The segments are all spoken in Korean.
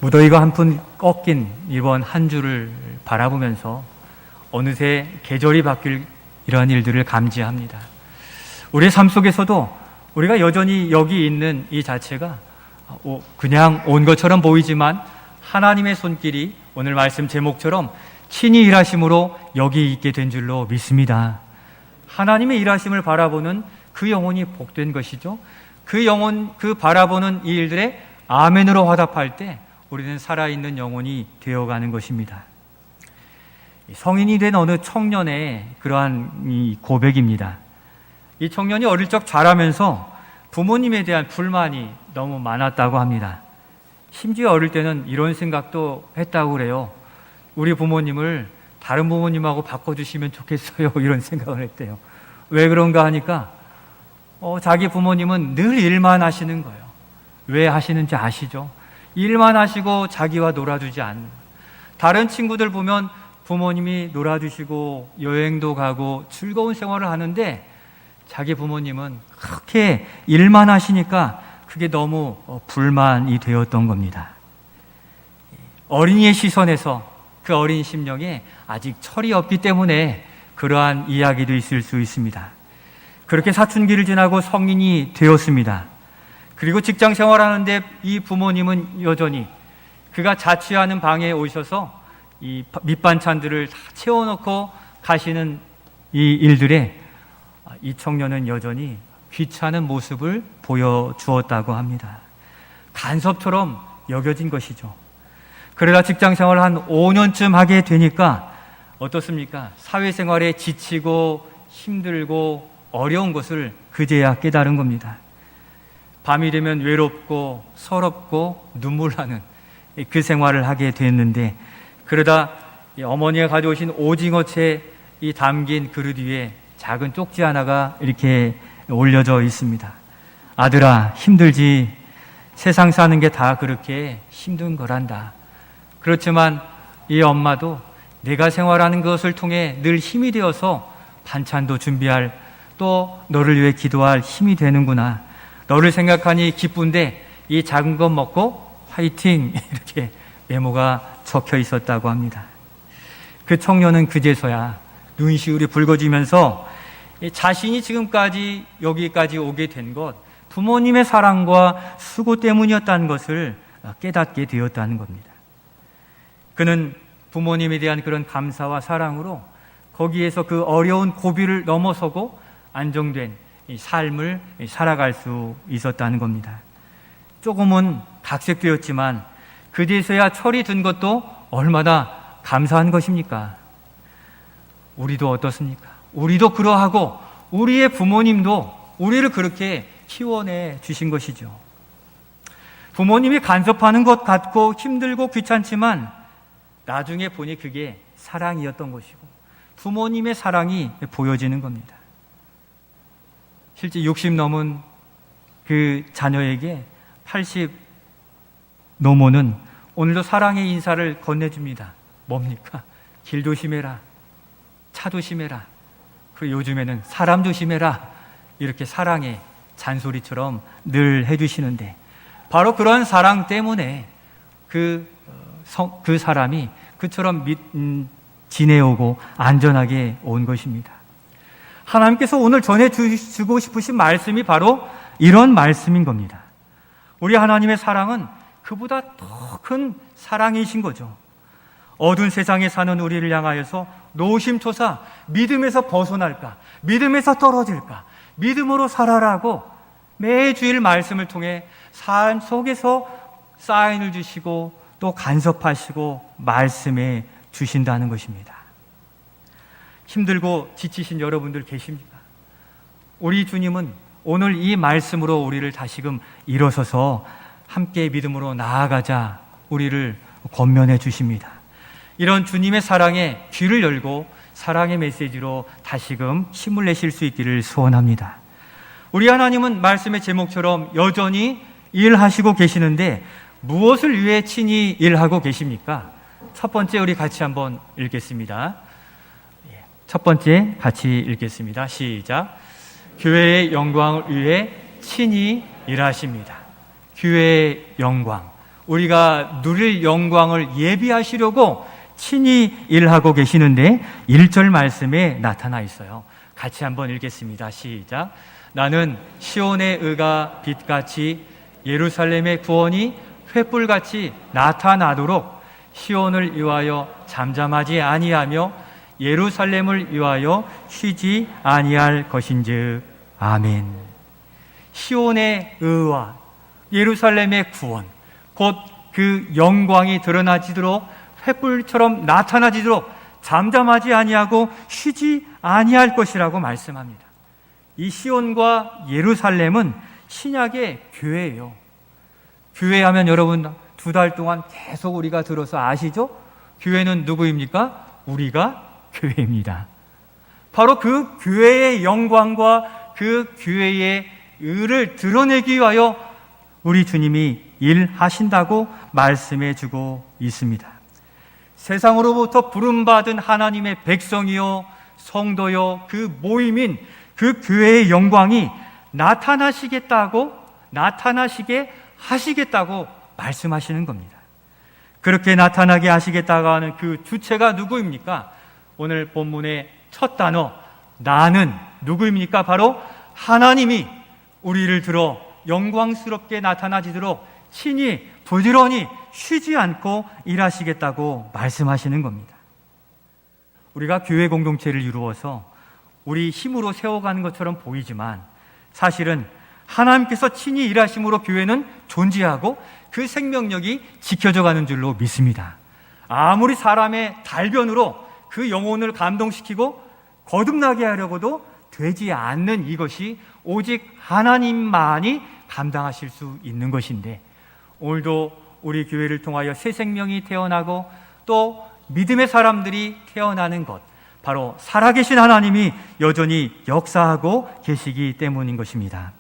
무더위가 한푼 꺾인 이번 한 주를 바라보면서 어느새 계절이 바뀔 이러한 일들을 감지합니다. 우리의 삶 속에서도 우리가 여전히 여기 있는 이 자체가 그냥 온 것처럼 보이지만 하나님의 손길이 오늘 말씀 제목처럼 친히 일하심으로 여기 있게 된 줄로 믿습니다. 하나님의 일하심을 바라보는 그 영혼이 복된 것이죠. 그 바라보는 이 일들에 아멘으로 화답할 때 우리는 살아있는 영혼이 되어가는 것입니다. 성인이 된 어느 청년의 그러한 이 고백입니다. 이 청년이 어릴 적 자라면서 부모님에 대한 불만이 너무 많았다고 합니다. 심지어 어릴 때는 이런 생각도 했다고 그래요. 우리 부모님을 다른 부모님하고 바꿔주시면 좋겠어요. 이런 생각을 했대요. 왜 그런가 하니까 자기 부모님은 늘 일만 하시는 거예요. 왜 하시는지 아시죠? 일만 하시고 자기와 놀아주지 않는. 다른 친구들 보면 부모님이 놀아주시고 여행도 가고 즐거운 생활을 하는데 자기 부모님은 그렇게 일만 하시니까 그게 너무 불만이 되었던 겁니다. 어린이의 시선에서 그 어린 심령에 아직 철이 없기 때문에 그러한 이야기도 있을 수 있습니다. 그렇게 사춘기를 지나고 성인이 되었습니다. 그리고 직장 생활하는데 이 부모님은 여전히 그가 자취하는 방에 오셔서 이 밑반찬들을 다 채워놓고 가시는 이 일들에 이 청년은 여전히 귀찮은 모습을 보여주었다고 합니다. 간섭처럼 여겨진 것이죠. 그러다 직장 생활을 한 5년쯤 하게 되니까 어떻습니까? 사회생활에 지치고 힘들고 어려운 것을 그제야 깨달은 겁니다. 밤이 되면 외롭고 서럽고 눈물 나는 그 생활을 하게 됐는데 그러다 어머니가 가져오신 오징어채 이 담긴 그릇 위에 작은 쪽지 하나가 이렇게 올려져 있습니다. 아들아, 힘들지. 세상 사는 게 다 그렇게 힘든 거란다. 그렇지만 이 엄마도 내가 생활하는 것을 통해 늘 힘이 되어서 반찬도 준비할 또 너를 위해 기도할 힘이 되는구나. 너를 생각하니 기쁜데 이 작은 것 먹고 화이팅 이렇게 메모가 적혀 있었다고 합니다. 그 청년은 그제서야 눈시울이 붉어지면서 자신이 지금까지 여기까지 오게 된 것 부모님의 사랑과 수고 때문이었다는 것을 깨닫게 되었다는 겁니다. 그는 부모님에 대한 그런 감사와 사랑으로 거기에서 그 어려운 고비를 넘어서고 안정된 삶을 살아갈 수 있었다는 겁니다. 조금은 각색되었지만 그제서야 철이 든 것도 얼마나 감사한 것입니까? 우리도 어떻습니까? 우리도 그러하고 우리의 부모님도 우리를 그렇게 키워내 주신 것이죠. 부모님이 간섭하는 것 같고 힘들고 귀찮지만 나중에 보니 그게 사랑이었던 것이고 부모님의 사랑이 보여지는 겁니다. 실제 60 넘은 그 자녀에게 80 노모는 오늘도 사랑의 인사를 건네줍니다. 뭡니까? 길 조심해라. 차 조심해라. 그리고 요즘에는 사람 조심해라. 이렇게 사랑의 잔소리처럼 늘 해주시는데 바로 그런 사랑 때문에 그 사람이 그처럼 지내오고 안전하게 온 것입니다. 하나님께서 오늘 전해주고 싶으신 말씀이 바로 이런 말씀인 겁니다. 우리 하나님의 사랑은 그보다 더 큰 사랑이신 거죠. 어두운 세상에 사는 우리를 향하여서 노심초사 믿음에서 벗어날까, 믿음에서 떨어질까, 믿음으로 살아라고 매주일 말씀을 통해 삶 속에서 사인을 주시고 또 간섭하시고 말씀해 주신다는 것입니다. 힘들고 지치신 여러분들 계십니까? 우리 주님은 오늘 이 말씀으로 우리를 다시금 일어서서 함께 믿음으로 나아가자 우리를 권면해 주십니다. 이런 주님의 사랑에 귀를 열고 사랑의 메시지로 다시금 힘을 내실 수 있기를 소원합니다. 우리 하나님은 말씀의 제목처럼 여전히 일하시고 계시는데 무엇을 위해 친히 일하고 계십니까? 첫 번째 우리 같이 한번 읽겠습니다. 첫 번째 같이 읽겠습니다. 시작. 교회의 영광을 위해 친히 일하십니다. 교회의 영광. 우리가 누릴 영광을 예비하시려고 친히 일하고 계시는데 1절 말씀에 나타나 있어요. 같이 한번 읽겠습니다. 시작. 나는 시온의 의가 빛같이 예루살렘의 구원이 횃불같이 나타나도록 시온을 위하여 잠잠하지 아니하며 예루살렘을 위하여 쉬지 아니할 것인즉. 아멘. 시온의 의와 예루살렘의 구원, 곧 그 영광이 드러나지도록 횃불처럼 나타나지도록 잠잠하지 아니하고 쉬지 아니할 것이라고 말씀합니다. 이 시온과 예루살렘은 신약의 교회예요. 교회하면 여러분 2달 동안 계속 우리가 들어서 아시죠? 교회는 누구입니까? 우리가 교회입니다. 바로 그 교회의 영광과 그 교회의 의를 드러내기 위하여 우리 주님이 일하신다고 말씀해 주고 있습니다. 세상으로부터 부름받은 하나님의 백성이요 성도요 그 모임인 그 교회의 영광이 나타나시게 하시겠다고 말씀하시는 겁니다. 그렇게 나타나게 하시겠다고 하는 그 주체가 누구입니까? 오늘 본문의 첫 단어 나는 누구입니까? 바로 하나님이 우리를 들어 영광스럽게 나타나지도록 친히 부지런히 쉬지 않고 일하시겠다고 말씀하시는 겁니다. 우리가 교회 공동체를 이루어서 우리 힘으로 세워가는 것처럼 보이지만 사실은 하나님께서 친히 일하심으로 교회는 존재하고 그 생명력이 지켜져 가는 줄로 믿습니다. 아무리 사람의 달변으로 그 영혼을 감동시키고 거듭나게 하려고도 되지 않는 이것이 오직 하나님만이 감당하실 수 있는 것인데, 오늘도 우리 교회를 통하여 새 생명이 태어나고 또 믿음의 사람들이 태어나는 것, 바로 살아계신 하나님이 여전히 역사하고 계시기 때문인 것입니다.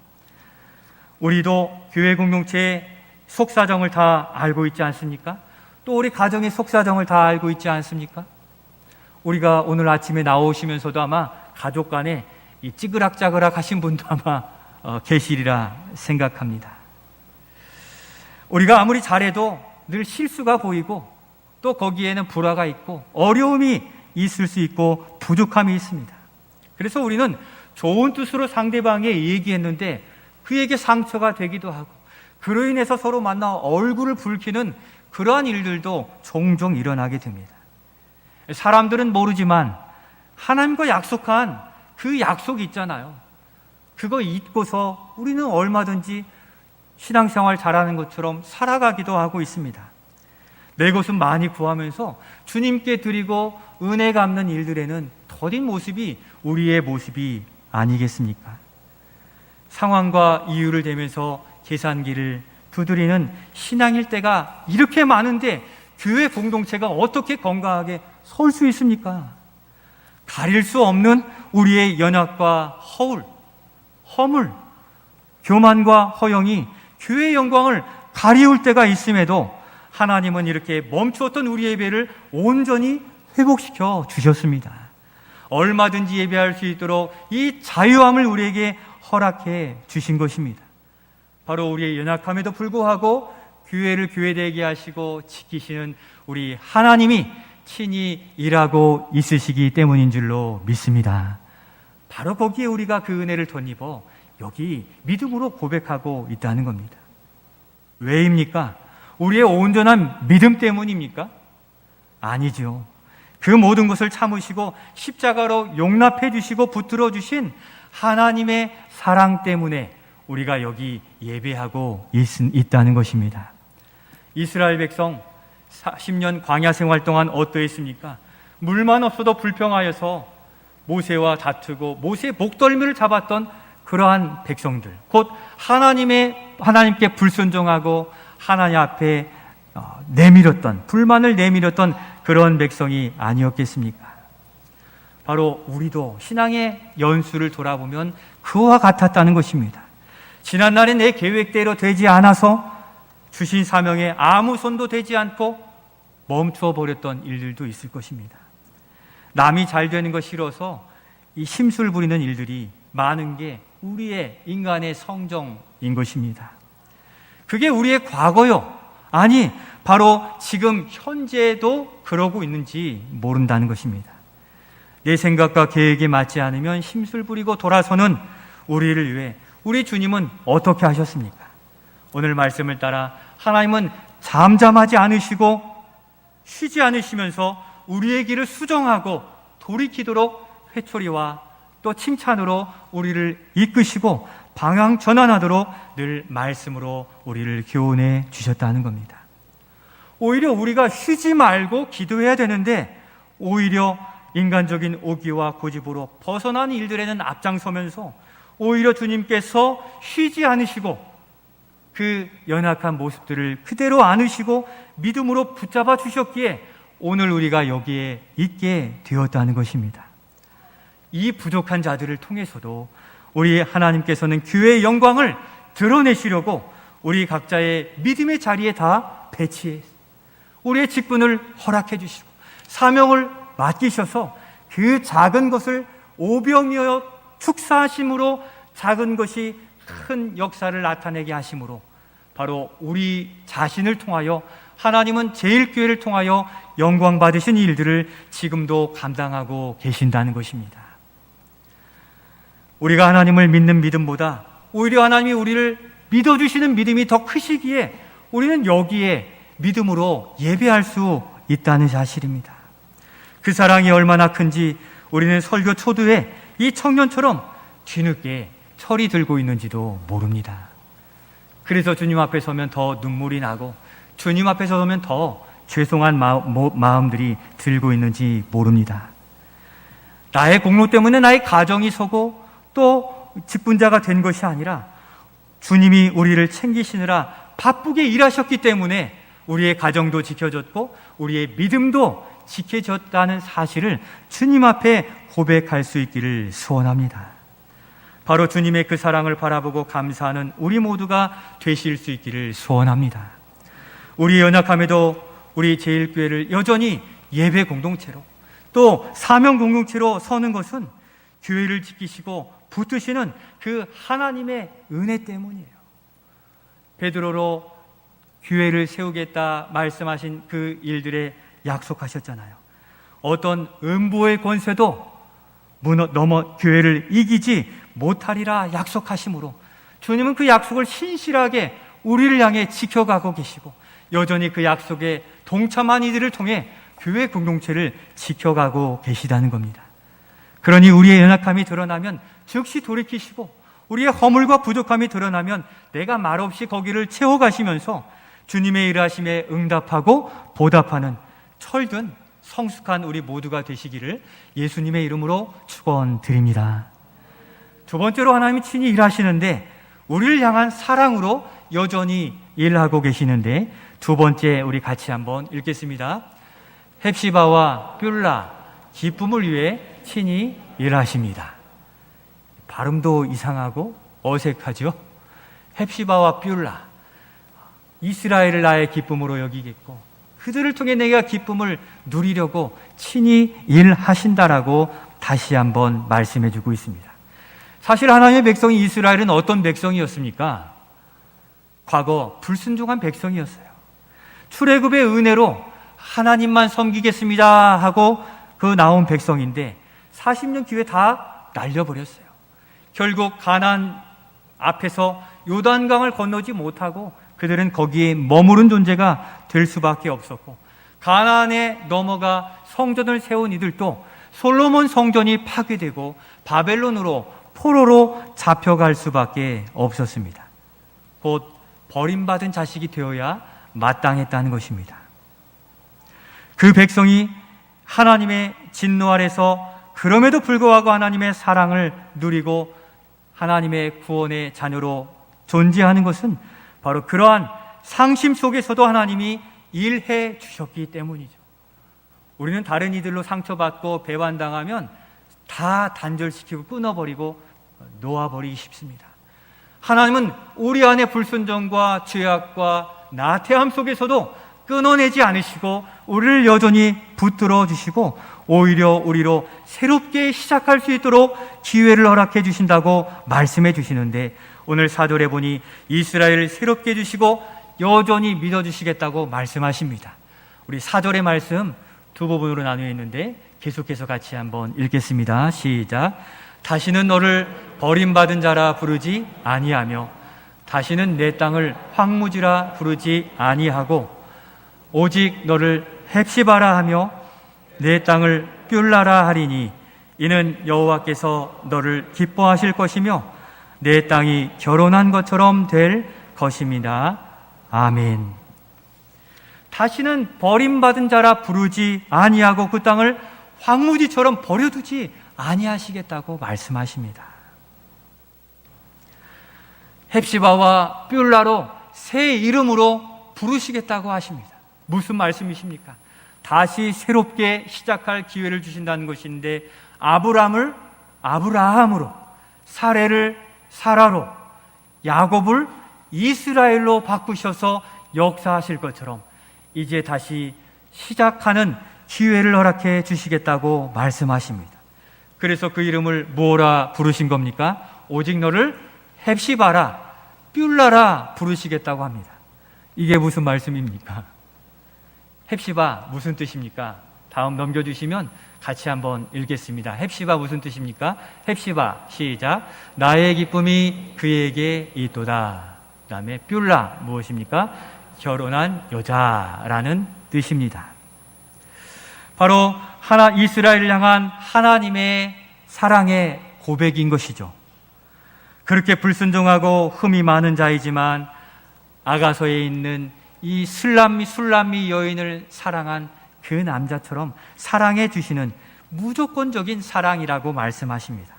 우리도 교회 공동체의 속사정을 다 알고 있지 않습니까? 또 우리 가정의 속사정을 다 알고 있지 않습니까? 우리가 오늘 아침에 나오시면서도 아마 가족 간에 이 찌그락짜그락 하신 분도 아마 계시리라 생각합니다. 우리가 아무리 잘해도 늘 실수가 보이고 또 거기에는 불화가 있고 어려움이 있을 수 있고 부족함이 있습니다. 그래서 우리는 좋은 뜻으로 상대방에 얘기했는데 그에게 상처가 되기도 하고 그로 인해서 서로 만나 얼굴을 붉히는 그러한 일들도 종종 일어나게 됩니다. 사람들은 모르지만 하나님과 약속한 그 약속이 있잖아요. 그거 잊고서 우리는 얼마든지 신앙생활 잘하는 것처럼 살아가기도 하고 있습니다. 내 것은 많이 구하면서 주님께 드리고 은혜 갚는 일들에는 더딘 모습이 우리의 모습이 아니겠습니까? 상황과 이유를 대면서 계산기를 두드리는 신앙일 때가 이렇게 많은데 교회 공동체가 어떻게 건강하게 설 수 있습니까? 가릴 수 없는 우리의 연약과 허물, 교만과 허영이 교회의 영광을 가리울 때가 있음에도 하나님은 이렇게 멈추었던 우리의 예배를 온전히 회복시켜 주셨습니다. 얼마든지 예배할 수 있도록 이 자유함을 우리에게 허락해 주신 것입니다. 바로 우리의 연약함에도 불구하고 교회를 교회되게 하시고 지키시는 우리 하나님이 친히 일하고 있으시기 때문인 줄로 믿습니다. 바로 거기에 우리가 그 은혜를 덧입어 여기 믿음으로 고백하고 있다는 겁니다. 왜입니까? 우리의 온전한 믿음 때문입니까? 아니죠. 그 모든 것을 참으시고 십자가로 용납해 주시고 붙들어 주신 하나님의 사랑 때문에 우리가 여기 예배하고 있다는 것입니다. 이스라엘 백성 40년 광야 생활 동안 어떠했습니까? 물만 없어도 불평하여서 모세와 다투고 모세의 목덜미를 잡았던 그러한 백성들, 곧 하나님께 불순종하고 하나님 앞에 불만을 내밀었던 그런 백성이 아니었겠습니까? 바로 우리도 신앙의 연수를 돌아보면 그와 같았다는 것입니다. 지난날에 내 계획대로 되지 않아서 주신 사명에 아무 손도 대지 않고 멈추어 버렸던 일들도 있을 것입니다. 남이 잘 되는 거 싫어서 이 심술 부리는 일들이 많은 게 우리의 인간의 성정인 것입니다. 그게 우리의 과거요, 아니, 바로 지금 현재도 그러고 있는지 모른다는 것입니다. 내 생각과 계획에 맞지 않으면 심술 부리고 돌아서는 우리를 위해 우리 주님은 어떻게 하셨습니까? 오늘 말씀을 따라 하나님은 잠잠하지 않으시고 쉬지 않으시면서 우리의 길을 수정하고 돌이키도록 회초리와 또 칭찬으로 우리를 이끄시고 방향 전환하도록 늘 말씀으로 우리를 교훈해 주셨다는 겁니다. 오히려 우리가 쉬지 말고 기도해야 되는데 오히려 인간적인 오기와 고집으로 벗어난 일들에는 앞장서면서 오히려 주님께서 쉬지 않으시고 그 연약한 모습들을 그대로 안으시고 믿음으로 붙잡아 주셨기에 오늘 우리가 여기에 있게 되었다는 것입니다. 이 부족한 자들을 통해서도 우리 하나님께서는 교회의 영광을 드러내시려고 우리 각자의 믿음의 자리에 다 배치해 우리의 직분을 허락해 주시고 사명을 맡기셔서 그 작은 것을 오병이어 축사하심으로 작은 것이 큰 역사를 나타내게 하심으로 바로 우리 자신을 통하여 하나님은 제일교회를 통하여 영광 받으신 일들을 지금도 감당하고 계신다는 것입니다. 우리가 하나님을 믿는 믿음보다 오히려 하나님이 우리를 믿어주시는 믿음이 더 크시기에 우리는 여기에 믿음으로 예배할 수 있다는 사실입니다. 그 사랑이 얼마나 큰지 우리는 설교 초두에 이 청년처럼 뒤늦게 철이 들고 있는지도 모릅니다. 그래서 주님 앞에 서면 더 눈물이 나고 주님 앞에 서면 더 죄송한 마음들이 들고 있는지 모릅니다. 나의 공로 때문에 나의 가정이 서고 또 직분자가 된 것이 아니라 주님이 우리를 챙기시느라 바쁘게 일하셨기 때문에 우리의 가정도 지켜졌고 우리의 믿음도 지켜졌다는 사실을 주님 앞에 고백할 수 있기를 소원합니다. 바로 주님의 그 사랑을 바라보고 감사하는 우리 모두가 되실 수 있기를 소원합니다. 우리의 연약함에도 우리 제일교회를 여전히 예배 공동체로 또 사명 공동체로 서는 것은 교회를 지키시고 붙드시는 그 하나님의 은혜 때문이에요. 베드로로 교회를 세우겠다 말씀하신 그 일들에 약속하셨잖아요. 어떤 음부의 권세도 교회를 이기지 못하리라 약속하심으로 주님은 그 약속을 신실하게 우리를 향해 지켜가고 계시고 여전히 그 약속에 동참한 이들을 통해 교회 공동체를 지켜가고 계시다는 겁니다. 그러니 우리의 연약함이 드러나면 즉시 돌이키시고 우리의 허물과 부족함이 드러나면 내가 말없이 거기를 채워가시면서 주님의 일하심에 응답하고 보답하는 철든 성숙한 우리 모두가 되시기를 예수님의 이름으로 축원드립니다. 두 번째로 하나님이 친히 일하시는데 우리를 향한 사랑으로 여전히 일하고 계시는데 두 번째 우리 같이 한번 읽겠습니다. 헵시바와 뷸라 기쁨을 위해 친히 일하십니다. 발음도 이상하고 어색하죠? 헵시바와 뷸라 이스라엘을 나의 기쁨으로 여기겠고 그들을 통해 내가 기쁨을 누리려고 친히 일하신다라고 다시 한번 말씀해 주고 있습니다. 사실 하나님의 백성이 이스라엘은 어떤 백성이었습니까? 과거 불순종한 백성이었어요. 출애굽의 은혜로 하나님만 섬기겠습니다 하고 그 나온 백성인데 40년 기회 다 날려버렸어요. 결국 가나안 앞에서 요단강을 건너지 못하고 그들은 거기에 머무른 존재가 될 수밖에 없었고 가나안에 넘어가 성전을 세운 이들도 솔로몬 성전이 파괴되고 바벨론으로 포로로 잡혀갈 수밖에 없었습니다. 곧 버림받은 자식이 되어야 마땅했다는 것입니다. 그 백성이 하나님의 진노 아래서 그럼에도 불구하고 하나님의 사랑을 누리고 하나님의 구원의 자녀로 존재하는 것은 바로 그러한 상심 속에서도 하나님이 일해 주셨기 때문이죠. 우리는 다른 이들로 상처받고 배반당하면 다 단절시키고 끊어버리고 놓아버리기 쉽습니다. 하나님은 우리 안에 불순종과 죄악과 나태함 속에서도 끊어내지 않으시고 우리를 여전히 붙들어 주시고 오히려 우리로 새롭게 시작할 수 있도록 기회를 허락해 주신다고 말씀해 주시는데 오늘 4절에 보니 이스라엘을 새롭게 해주시고 여전히 믿어주시겠다고 말씀하십니다. 우리 4절의 말씀 두 부분으로 나누어 있는데 계속해서 같이 한번 읽겠습니다. 시작. 다시는 너를 버림받은 자라 부르지 아니하며 다시는 내 땅을 황무지라 부르지 아니하고 오직 너를 헵시바라 하며 내 땅을 뷸라라 하리니 이는 여호와께서 너를 기뻐하실 것이며 내 땅이 결혼한 것처럼 될 것입니다. 아멘. 다시는 버림받은 자라 부르지 아니하고 그 땅을 황무지처럼 버려두지 아니하시겠다고 말씀하십니다. 헵시바와 뷸라로 새 이름으로 부르시겠다고 하십니다. 무슨 말씀이십니까? 다시 새롭게 시작할 기회를 주신다는 것인데 아브람을 아브라함으로, 사레를 사라로, 야곱을 이스라엘로 바꾸셔서 역사하실 것처럼 이제 다시 시작하는 기회를 허락해 주시겠다고 말씀하십니다. 그래서 그 이름을 뭐라 부르신 겁니까? 오직 너를 헵시바라, 뷸라라 부르시겠다고 합니다. 이게 무슨 말씀입니까? 헵시바 무슨 뜻입니까? 다음 넘겨주시면 같이 한번 읽겠습니다. 헵시바 무슨 뜻입니까? 헵시바 시작. 나의 기쁨이 그에게 있도다. 그 다음에 뷸라 무엇입니까? 결혼한 여자라는 뜻입니다. 바로 이스라엘을 향한 하나님의 사랑의 고백인 것이죠. 그렇게 불순종하고 흠이 많은 자이지만 아가서에 있는 이 술람미 여인을 사랑한 그 남자처럼 사랑해 주시는 무조건적인 사랑이라고 말씀하십니다.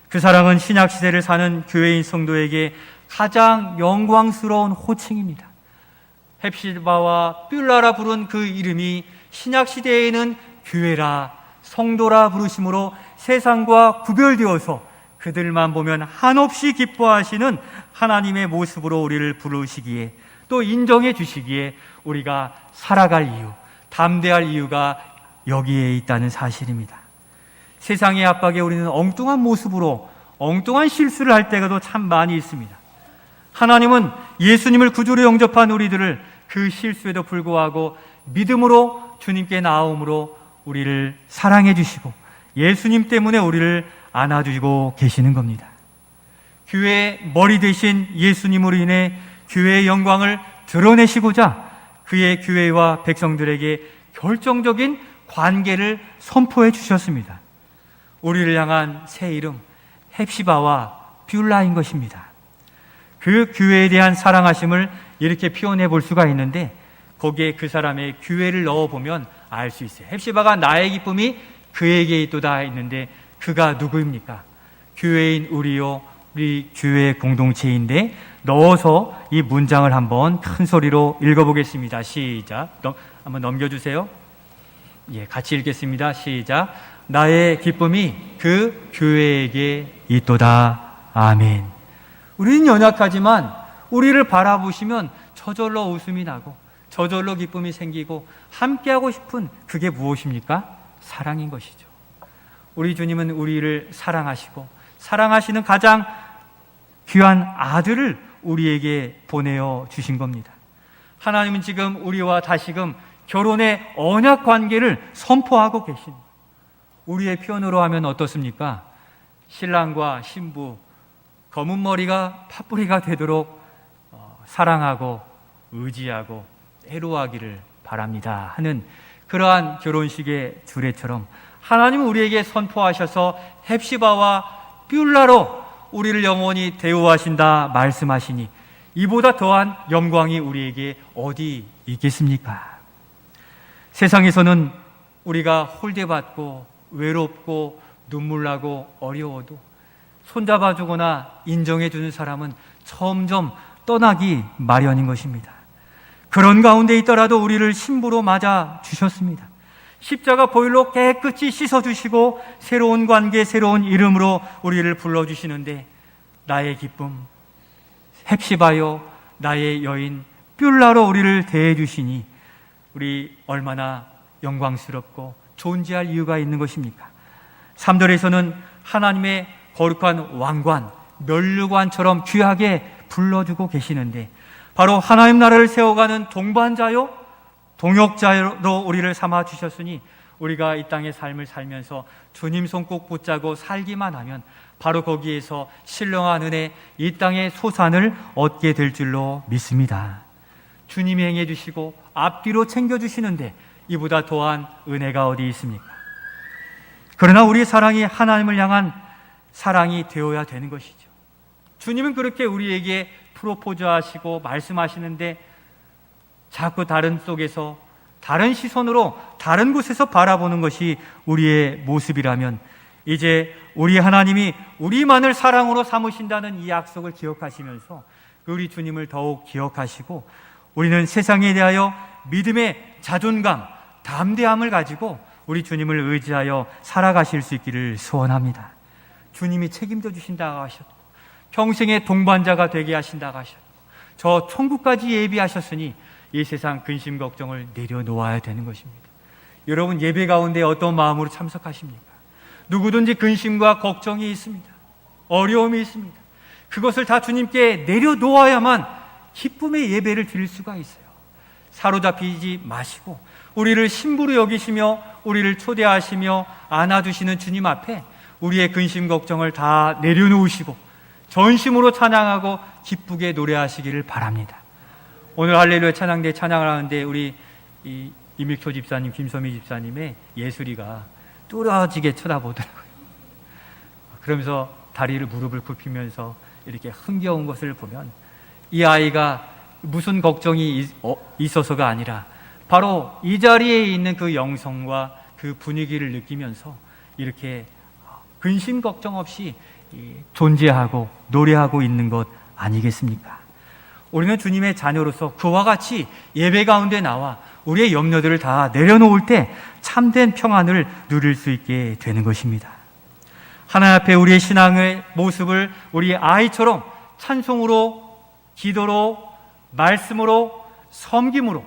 그 사랑은 신약시대를 사는 교회인 성도에게 가장 영광스러운 호칭입니다. 헵시바와 뷸라라 부른 그 이름이 신약시대에는 교회라, 성도라 부르심으로 세상과 구별되어서 그들만 보면 한없이 기뻐하시는 하나님의 모습으로 우리를 부르시기에 또 인정해 주시기에 우리가 살아갈 이유, 담대할 이유가 여기에 있다는 사실입니다. 세상의 압박에 우리는 엉뚱한 모습으로 엉뚱한 실수를 할 때가 참 많이 있습니다. 하나님은 예수님을 구주로 영접한 우리들을 그 실수에도 불구하고 믿음으로 주님께 나아옴으로 우리를 사랑해 주시고 예수님 때문에 우리를 안아주고 계시는 겁니다. 교회의 머리 되신 예수님으로 인해 교회의 영광을 드러내시고자 그의 교회와 백성들에게 결정적인 관계를 선포해 주셨습니다. 우리를 향한 새 이름 헵시바와 뷸라인 것입니다. 그 교회에 대한 사랑하심을 이렇게 표현해 볼 수가 있는데 거기에 그 사람의 교회를 넣어보면 알 수 있어요. 헵시바가 나의 기쁨이 그에게 있도다 했는데 그가 누구입니까? 교회인 우리요, 우리 교회 공동체인데 넣어서 이 문장을 한번 큰 소리로 읽어보겠습니다. 시작. 한번 넘겨주세요. 예, 같이 읽겠습니다. 시작. 나의 기쁨이 그 교회에게 있도다. 아멘. 우리는 연약하지만 우리를 바라보시면 저절로 웃음이 나고 저절로 기쁨이 생기고 함께하고 싶은 그게 무엇입니까? 사랑인 것이죠. 우리 주님은 우리를 사랑하시고 사랑하시는 가장 귀한 아들을 우리에게 보내어 주신 겁니다. 하나님은 지금 우리와 다시금 결혼의 언약 관계를 선포하고 계신, 우리의 표현으로 하면 어떻습니까? 신랑과 신부 검은 머리가 팥뿌리가 되도록 사랑하고 의지하고 애로하기를 바랍니다 하는 그러한 결혼식의 주례처럼 하나님은 우리에게 선포하셔서 헵시바와 뷸라로 우리를 영원히 대우하신다 말씀하시니 이보다 더한 영광이 우리에게 어디 있겠습니까? 세상에서는 우리가 홀대받고 외롭고 눈물나고 어려워도 손잡아주거나 인정해주는 사람은 점점 떠나기 마련인 것입니다. 그런 가운데 있더라도 우리를 신부로 맞아 주셨습니다. 십자가 보혈로 깨끗이 씻어주시고 새로운 관계, 새로운 이름으로 우리를 불러주시는데 나의 기쁨 헵시바요, 나의 여인 뷸라로 우리를 대해주시니 우리 얼마나 영광스럽고 존재할 이유가 있는 것입니까? 3절에서는 하나님의 거룩한 왕관, 면류관처럼 귀하게 불러주고 계시는데 바로 하나님 나라를 세워가는 동반자요 동역자로 우리를 삼아 주셨으니 우리가 이 땅의 삶을 살면서 주님 손 꼭 붙잡고 살기만 하면 바로 거기에서 신령한 은혜, 이 땅의 소산을 얻게 될 줄로 믿습니다. 주님이 행해 주시고 앞뒤로 챙겨주시는데 이보다 더한 은혜가 어디 있습니까? 그러나 우리의 사랑이 하나님을 향한 사랑이 되어야 되는 것이죠. 주님은 그렇게 우리에게 프로포즈 하시고 말씀하시는데 자꾸 다른 속에서 다른 시선으로 다른 곳에서 바라보는 것이 우리의 모습이라면 이제 우리 하나님이 우리만을 사랑으로 삼으신다는 이 약속을 기억하시면서 우리 주님을 더욱 기억하시고 우리는 세상에 대하여 믿음의 자존감, 담대함을 가지고 우리 주님을 의지하여 살아가실 수 있기를 소원합니다. 주님이 책임져 주신다고 하셨고 평생의 동반자가 되게 하신다고 하셨고 저 천국까지 예비하셨으니 이 세상 근심 걱정을 내려놓아야 되는 것입니다. 여러분 예배 가운데 어떤 마음으로 참석하십니까? 누구든지 근심과 걱정이 있습니다. 어려움이 있습니다. 그것을 다 주님께 내려놓아야만 기쁨의 예배를 드릴 수가 있어요. 사로잡히지 마시고 우리를 신부로 여기시며 우리를 초대하시며 안아주시는 주님 앞에 우리의 근심 걱정을 다 내려놓으시고 전심으로 찬양하고 기쁘게 노래하시기를 바랍니다. 오늘 할렐루야 찬양대 찬양을 하는데 우리 이밀초 집사님, 김소미 집사님의 예술이가 뚫어지게 쳐다보더라고요. 그러면서 다리를 무릎을 굽히면서 이렇게 흥겨운 것을 보면 이 아이가 무슨 걱정이 있어서가 아니라 바로 이 자리에 있는 그 영성과 그 분위기를 느끼면서 이렇게 근심 걱정 없이 존재하고 노래하고 있는 것 아니겠습니까? 우리는 주님의 자녀로서 그와 같이 예배 가운데 나와 우리의 염려들을 다 내려놓을 때 참된 평안을 누릴 수 있게 되는 것입니다. 하나님 앞에 우리의 신앙의 모습을 우리 아이처럼 찬송으로, 기도로, 말씀으로, 섬김으로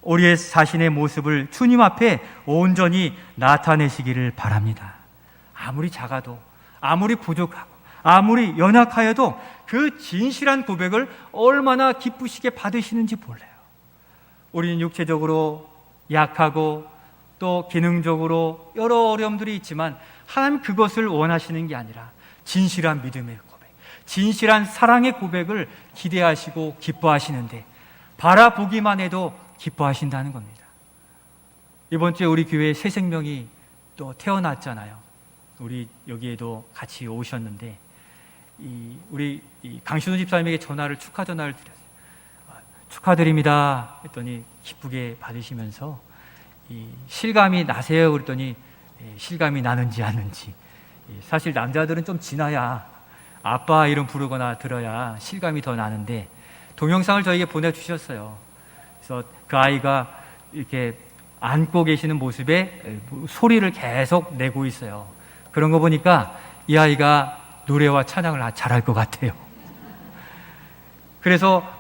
우리의 자신의 모습을 주님 앞에 온전히 나타내시기를 바랍니다. 아무리 작아도, 아무리 부족하고, 아무리 연약하여도 그 진실한 고백을 얼마나 기쁘시게 받으시는지 몰라요. 우리는 육체적으로 약하고 또 기능적으로 여러 어려움들이 있지만 하나님 그것을 원하시는 게 아니라 진실한 믿음의 고백, 진실한 사랑의 고백을 기대하시고 기뻐하시는데 바라보기만 해도 기뻐하신다는 겁니다. 이번 주에 우리 교회에 새 생명이 또 태어났잖아요. 우리 여기에도 같이 오셨는데 우리 강신호 집사님에게 축하 전화를 드렸어요. 축하드립니다 했더니 기쁘게 받으시면서 실감이 나세요 그랬더니 실감이 나는지 않는지, 사실 남자들은 좀 지나야 아빠 이름 부르거나 들어야 실감이 더 나는데 동영상을 저에게 보내주셨어요. 그래서 그 아이가 이렇게 안고 계시는 모습에 소리를 계속 내고 있어요. 그런 거 보니까 이 아이가 노래와 찬양을 잘할 것 같아요. 그래서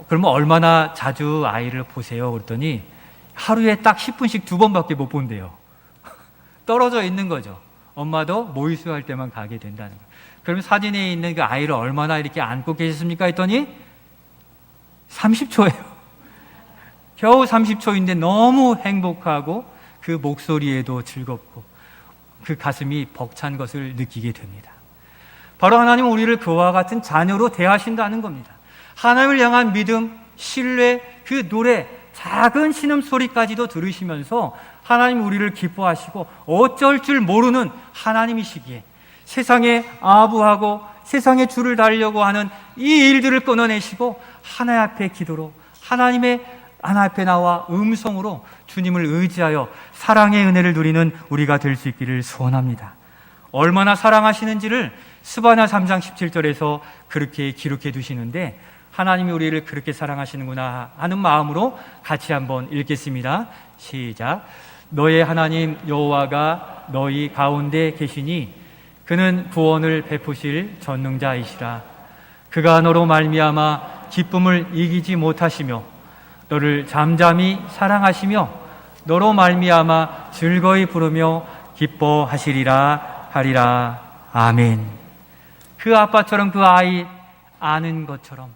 그러면 얼마나 자주 아이를 보세요? 그랬더니 하루에 딱 10분씩 2번밖에 못 본대요. 떨어져 있는 거죠. 엄마도 모의수 할 때만 가게 된다는 거예요. 그러면 사진에 있는 그 아이를 얼마나 이렇게 안고 계셨습니까? 했더니 30초예요. 겨우 30초인데 너무 행복하고 그 목소리에도 즐겁고 그 가슴이 벅찬 것을 느끼게 됩니다. 바로 하나님은 우리를 그와 같은 자녀로 대하신다는 겁니다. 하나님을 향한 믿음, 신뢰, 그 노래, 작은 신음소리까지도 들으시면서 하나님 우리를 기뻐하시고 어쩔 줄 모르는 하나님이시기에 세상에 아부하고 세상에 줄을 달려고 하는 이 일들을 끊어내시고 하나님 앞에 기도로 하나님 앞에 나와 음성으로 주님을 의지하여 사랑의 은혜를 누리는 우리가 될 수 있기를 소원합니다. 얼마나 사랑하시는지를 스바냐 3장 17절에서 그렇게 기록해 두시는데 하나님이 우리를 그렇게 사랑하시는구나 하는 마음으로 같이 한번 읽겠습니다. 시작. 너의 하나님 여호와가 너희 가운데 계시니 그는 구원을 베푸실 전능자이시라. 그가 너로 말미암아 기쁨을 이기지 못하시며 너를 잠잠히 사랑하시며 너로 말미암아 즐거이 부르며 기뻐하시리라 하리라. 아멘. 그 아빠처럼 그 아이 아는 것처럼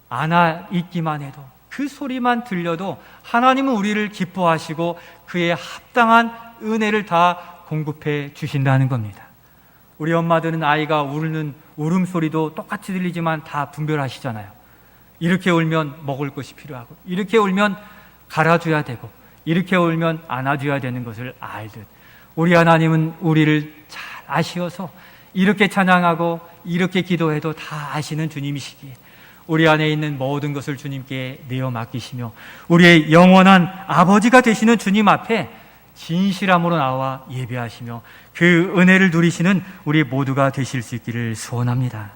안아 있기만 해도, 그 소리만 들려도 하나님은 우리를 기뻐하시고 그에 합당한 은혜를 다 공급해 주신다는 겁니다. 우리 엄마들은 아이가 우는 울음소리도 똑같이 들리지만 다 분별하시잖아요. 이렇게 울면 먹을 것이 필요하고, 이렇게 울면 갈아줘야 되고, 이렇게 울면 안아줘야 되는 것을 알듯, 우리 하나님은 우리를 잘 아시어서 이렇게 찬양하고 이렇게 기도해도 다 아시는 주님이시기에 우리 안에 있는 모든 것을 주님께 내어 맡기시며 우리의 영원한 아버지가 되시는 주님 앞에 진실함으로 나와 예배하시며 그 은혜를 누리시는 우리 모두가 되실 수 있기를 소원합니다.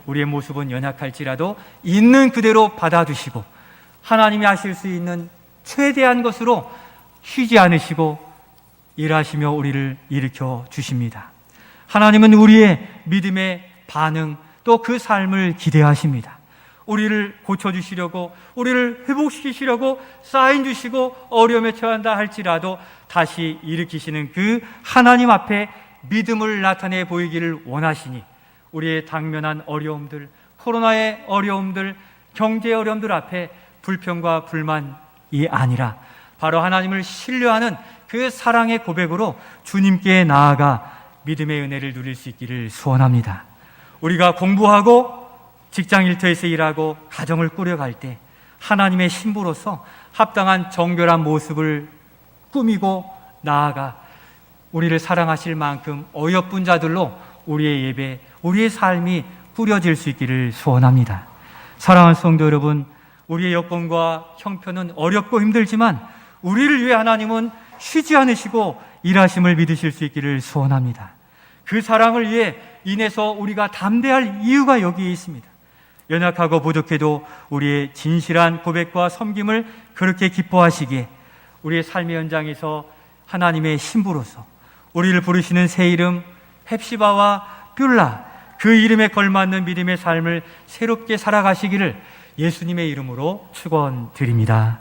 우리의 모습은 연약할지라도 있는 그대로 받아주시고 하나님이 하실 수 있는 최대한 것으로 쉬지 않으시고 일하시며 우리를 일으켜 주십니다. 하나님은 우리의 믿음의 반응, 또 그 삶을 기대하십니다. 우리를 고쳐주시려고, 우리를 회복시키시려고 사인 주시고 어려움에 처한다 할지라도 다시 일으키시는 그 하나님 앞에 믿음을 나타내 보이기를 원하시니 우리의 당면한 어려움들, 코로나의 어려움들, 경제의 어려움들 앞에 불평과 불만이 아니라 바로 하나님을 신뢰하는 그 사랑의 고백으로 주님께 나아가 믿음의 은혜를 누릴 수 있기를 소원합니다. 우리가 공부하고 직장 일터에서 일하고 가정을 꾸려갈 때 하나님의 신부로서 합당한 정결한 모습을 꾸미고 나아가 우리를 사랑하실 만큼 어여쁜 자들로 우리의 예배, 우리의 삶이 꾸려질 수 있기를 소원합니다. 사랑하는 성도 여러분, 우리의 여건과 형편은 어렵고 힘들지만 우리를 위해 하나님은 쉬지 않으시고 일하심을 믿으실 수 있기를 소원합니다. 그 사랑을 위해 인해서 우리가 담대할 이유가 여기에 있습니다. 연약하고 부족해도 우리의 진실한 고백과 섬김을 그렇게 기뻐하시기에 우리의 삶의 현장에서 하나님의 신부로서 우리를 부르시는 새 이름 헵시바와 뷸라, 그 이름에 걸맞는 믿음의 삶을 새롭게 살아가시기를 예수님의 이름으로 축원드립니다.